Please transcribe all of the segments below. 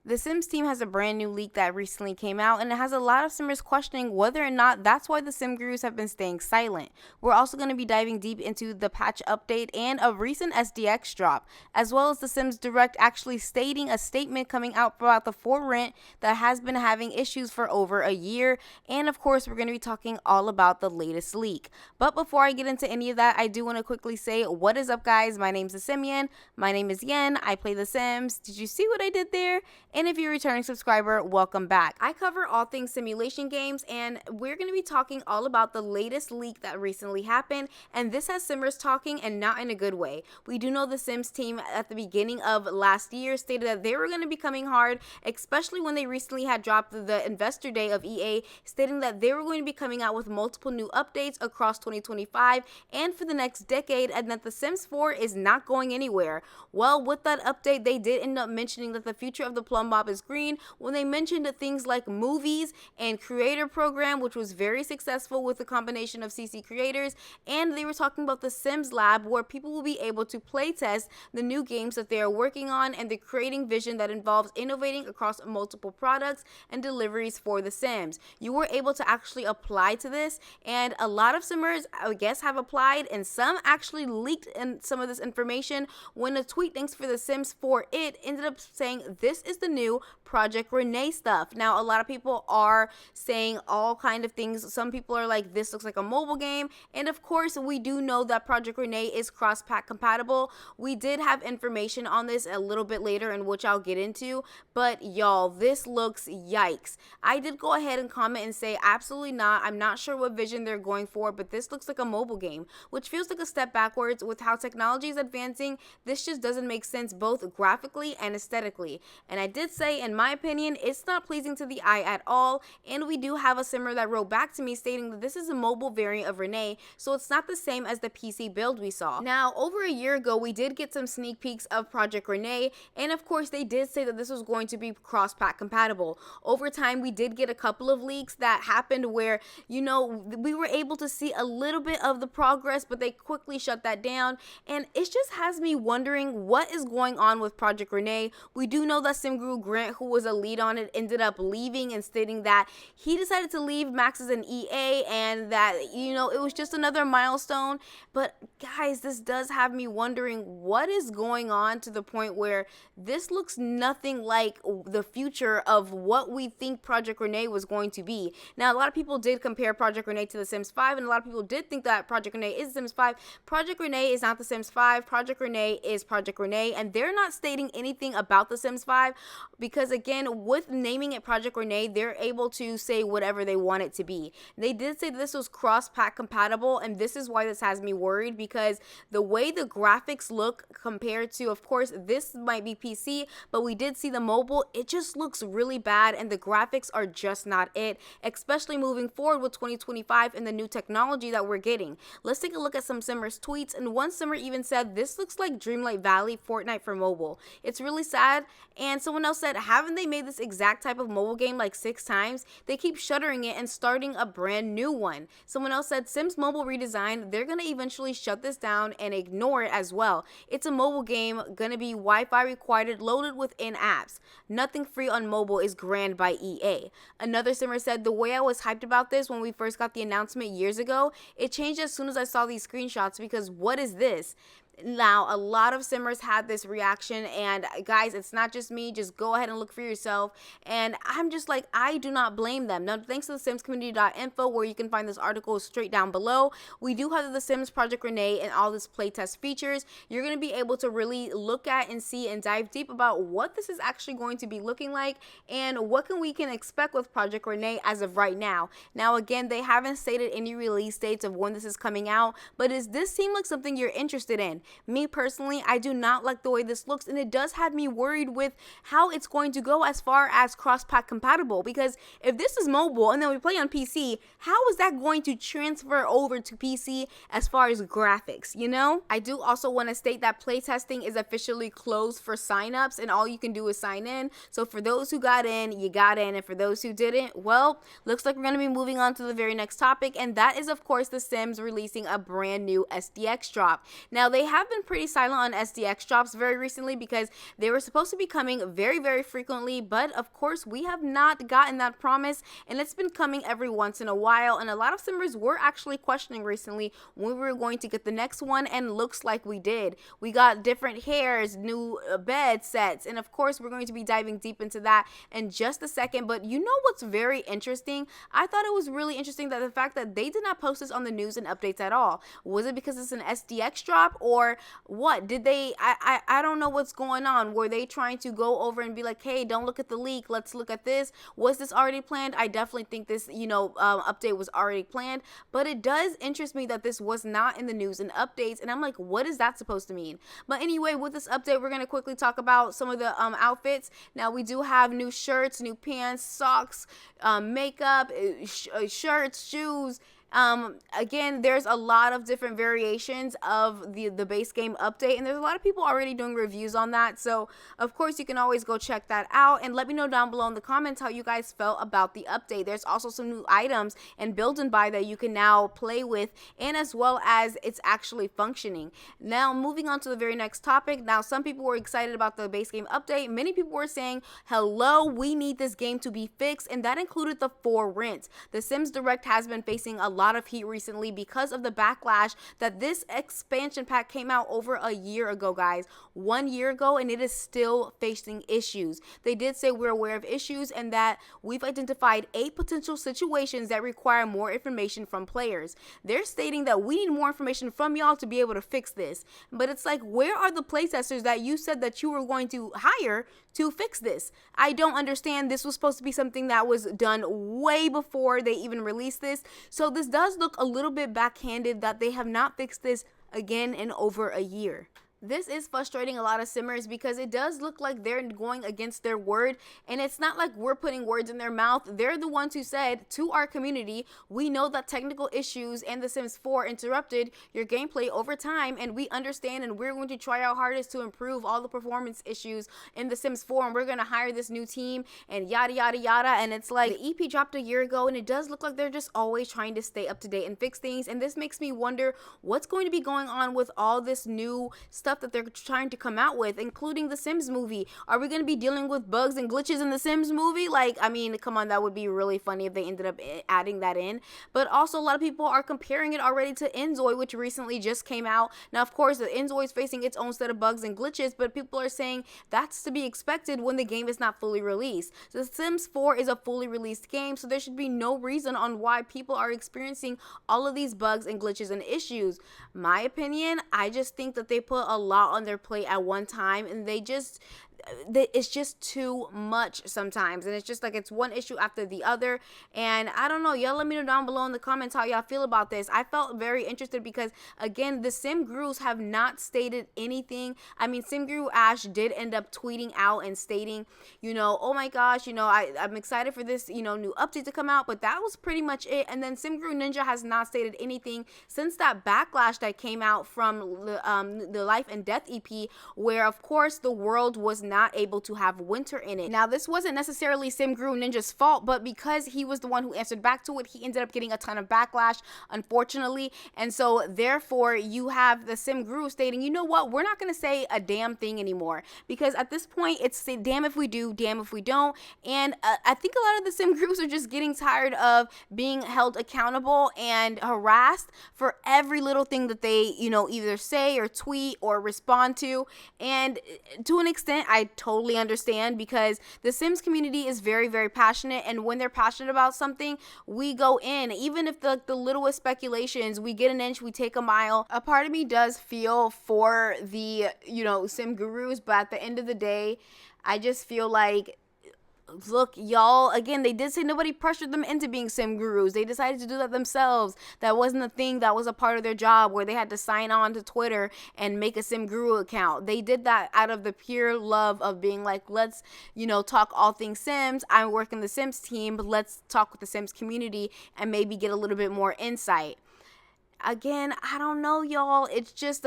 The Sims team has a brand new leak that recently came out, and it has a lot of Simmers questioning whether or not that's why the Sim gurus have been staying silent. We're also going to be diving deep into the patch update and a recent SDX drop, as well as the Sims Direct actually stating a statement coming out about the for rent that has been having issues for over a year, and of course we're going to be talking all about the latest leak. But before I get into any of that, I do want to quickly say, what is up guys? My name's Simian. My name is Yen. I play The Sims. Did you see what I did there? And if you're a returning subscriber, welcome back. I cover all things simulation games, and we're going to be talking all about the latest leak that recently happened, and this has Simmers talking, and not in a good way. We do know the Sims team at the beginning of last year stated that they were going to be coming hard, especially when they recently had dropped the investor day of EA, stating that they were going to be coming out with multiple new updates across 2025 and for the next decade, and that the Sims 4 is not going anywhere. Well, with that update, they did end up mentioning that the future of the Plum Bob is green when they mentioned things like movies and creator program, which was very successful with the combination of CC creators, and they were talking about the Sims Lab, where people will be able to play test the new games that they are working on, and the creating vision that involves innovating across multiple products and deliveries for the Sims. You were able to actually apply to this, and a lot of Simmers, I guess, have applied, and some actually leaked in some of this information when a tweet thanks for the Sims 4 it ended up saying this is the new Project Rene stuff. Now, a lot of people are saying all kind of things. Some people are like, this looks like a mobile game, and of course we do know that Project Rene is cross-pack compatible. We did have information on this a little bit later, in which I'll get into, but y'all, this looks yikes. I did go ahead and comment and say absolutely not. I'm not sure what vision they're going for, but this looks like a mobile game, which feels like a step backwards. With how technology is advancing, this just doesn't make sense both graphically and aesthetically. And I did say, in my opinion, it's not pleasing to the eye at all, and we do have a Simmer that wrote back to me stating that this is a mobile variant of Rene, so it's not the same as the PC build we saw. Now, over a year ago, we did get some sneak peeks of Project Rene, and of course they did say that this was going to be cross-pack compatible. Over time, we did get a couple of leaks that happened where, you know, we were able to see a little bit of the progress, but they quickly shut that down, and it just has me wondering what is going on with Project Rene. We do know that SimGuru Grant, who was a lead on it, ended up leaving and stating that he decided to leave Max's and EA, and that, you know, it was just another milestone. But guys, this does have me wondering what is going on, to the point where this looks nothing like the future of what we think Project Rene was going to be. Now, a lot of people did compare Project Rene to The Sims 5, and a lot of people did think that Project Rene is The Sims 5. Project Rene is not The Sims 5. Project Rene is Project Rene, and they're not stating anything about The Sims 5, because again, with naming it Project Rene, they're able to say whatever they want it to be. They did say that this was cross-pack compatible, and this is why this has me worried, because the way the graphics look compared to, of course, this might be PC, but we did see the mobile, it just looks really bad, and the graphics are just not it, especially moving forward with 2025 and the new technology that we're getting. Let's take a look at some Simmers tweets, and one Simmer even said, this looks like Dreamlight Valley Fortnite for mobile. It's really sad. And someone else said, haven't they made this exact type of mobile game like 6 times? They keep shuttering it and starting a brand new one. Someone else said, Sims Mobile redesign, they're gonna eventually shut this down and ignore it as well. It's a mobile game, gonna be Wi-Fi required, loaded within apps. Nothing free on mobile is grand by EA. Another Simmer said, the way I was hyped about this when we first got the announcement years ago, it changed as soon as I saw these screenshots, because what is this? Now, a lot of Simmers had this reaction, and guys, it's not just me. Just go ahead and look for yourself. And I'm just like, I do not blame them. Now, thanks to the simscommunity.info, where you can find this article straight down below, we do have the Sims Project Rene and all this playtest features. You're going to be able to really look at and see and dive deep about what this is actually going to be looking like, and what we can expect with Project Rene as of right now. Now, again, they haven't stated any release dates of when this is coming out, but does this seem like something you're interested in? Me personally, I do not like the way this looks, and it does have me worried with how it's going to go as far as cross-pack compatible, because if this is mobile and then we play on PC, how is that going to transfer over to PC as far as graphics, you know? I do also want to state that playtesting is officially closed for signups, and all you can do is sign in. So for those who got in, you got in, and for those who didn't, well, looks like we're going to be moving on to the very next topic, and that is, of course, The Sims releasing a brand new SDX drop. Now, they have been pretty silent on SDX drops very recently because they were supposed to be coming very, very frequently, but of course we have not gotten that promise, and it's been coming every once in a while, and a lot of simmers were actually questioning recently when we were going to get the next one, and looks like we did. We got different hairs, new bed sets, and of course we're going to be diving deep into that in just a second. But you know what's very interesting? I thought it was really interesting that the fact that they did not post this on the news and updates at all. Was it because it's an SDX drop, or what? Did they, I don't know what's going on. Were they trying to go over and be like, hey, don't look at the leak, let's look at this? Was this already planned? I definitely think this, update was already planned, but it does interest me that this was not in the news and updates, and I'm like, what is that supposed to mean? But anyway, with this update, we're going to quickly talk about some of the outfits. Now, we do have new shirts, new pants, socks, makeup, shirts, shoes. Again, there's a lot of different variations of the base game update, and there's a lot of people already doing reviews on that, so of course you can always go check that out, and let me know down below in the comments how you guys felt about the update. There's also some new items and build and buy that you can now play with, and as well as it's actually functioning. Now, moving on to the very next topic. Now, some people were excited about the base game update. Many people were saying, hello, we need this game to be fixed, and that included the 4 rents. The Sims Direct has been facing a lot of heat recently because of the backlash that this expansion pack came out over a year ago, guys. 1 year ago, and it is still facing issues. They did say we're aware of issues and that we've identified 8 potential situations that require more information from players. They're stating that we need more information from y'all to be able to fix this. But it's like, where are the playtesters that you said that you were going to hire to fix this? I don't understand. This was supposed to be something that was done way before they even released this. So this does look a little bit backhanded that they have not fixed this again in over a year. This is frustrating a lot of simmers because it does look like they're going against their word, and it's not like we're putting words in their mouth. They're the ones who said to our community, we know that technical issues and The Sims 4 interrupted your gameplay over time, and we understand, and we're going to try our hardest to improve all the performance issues in The Sims 4, and we're going to hire this new team, and yada yada yada. And it's like, the EP dropped a year ago, and it does look like they're just always trying to stay up to date and fix things, and this makes me wonder what's going to be going on with all this new stuff that they're trying to come out with, including the Sims movie. Are we going to be dealing with bugs and glitches in the Sims movie? Like, I mean, come on, that would be really funny if they ended up adding that in. But also, a lot of people are comparing it already to Enzoy, which recently just came out. Now, of course, the Enzoy is facing its own set of bugs and glitches, but people are saying that's to be expected when the game is not fully released. So The Sims 4 is a fully released game, so there should be no reason on why people are experiencing all of these bugs and glitches and issues. My opinion, I just think that they put a lot on their plate at one time, and it's just too much sometimes, and it's just like it's one issue after the other. And I don't know, y'all let me know down below in the comments how y'all feel about this. I felt very interested because, again, the Sim Gurus have not stated anything. I mean, Sim Guru Ash did end up tweeting out and stating, oh my gosh, I'm excited for this, new update to come out, but that was pretty much it. And then Sim Guru Ninja has not stated anything since that backlash that came out from the Life and Death EP, where of course the world was not able to have winter in it. Now, this wasn't necessarily Sim Guru Ninja's fault, but because he was the one who answered back to it, he ended up getting a ton of backlash, unfortunately. And so therefore you have the Sim Guru stating, you know what, we're not going to say a damn thing anymore, because at this point it's damn if we do, damn if we don't. And I think a lot of the Sim Gurus are just getting tired of being held accountable and harassed for every little thing that they either say or tweet or respond to. And to an extent, I totally understand, because the Sims community is very, very passionate, and when they're passionate about something, we go in. Even if the littlest speculations, we get an inch, we take a mile. A part of me does feel for the Sim Gurus, but at the end of the day, I just feel like, look, y'all, again, they did say nobody pressured them into being Sim Gurus. They decided to do that themselves. That wasn't a thing that was a part of their job where they had to sign on to Twitter and make a Sim Guru account. They did that out of the pure love of being like, let's, talk all things Sims. I'm working the Sims team, but let's talk with the Sims community and maybe get a little bit more insight. Again, I don't know, y'all. It's just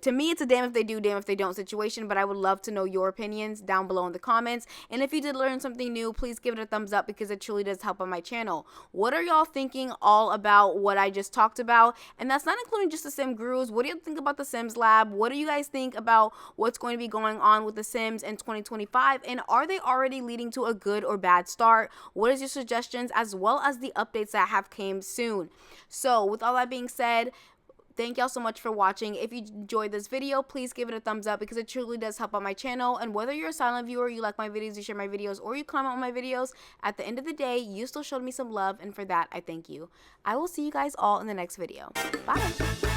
to me, it's a damn if they do, damn if they don't situation, but I would love to know your opinions down below in the comments. And if you did learn something new, please give it a thumbs up because it truly does help on my channel. What are y'all thinking all about what I just talked about? And that's not including just the sim gurus. What do you think about the Sims Lab? What do you guys think about what's going to be going on with the Sims in 2025? And are they already leading to a good or bad start? What is your suggestions, as well as the updates that have came soon? So with all that being said, thank y'all so much for watching. If you enjoyed this video, please give it a thumbs up because it truly does help out my channel. And whether you're a silent viewer, you like my videos, you share my videos, or you comment on my videos, at the end of the day, you still showed me some love, and for that, I thank you. I will see you guys all in the next video. Bye!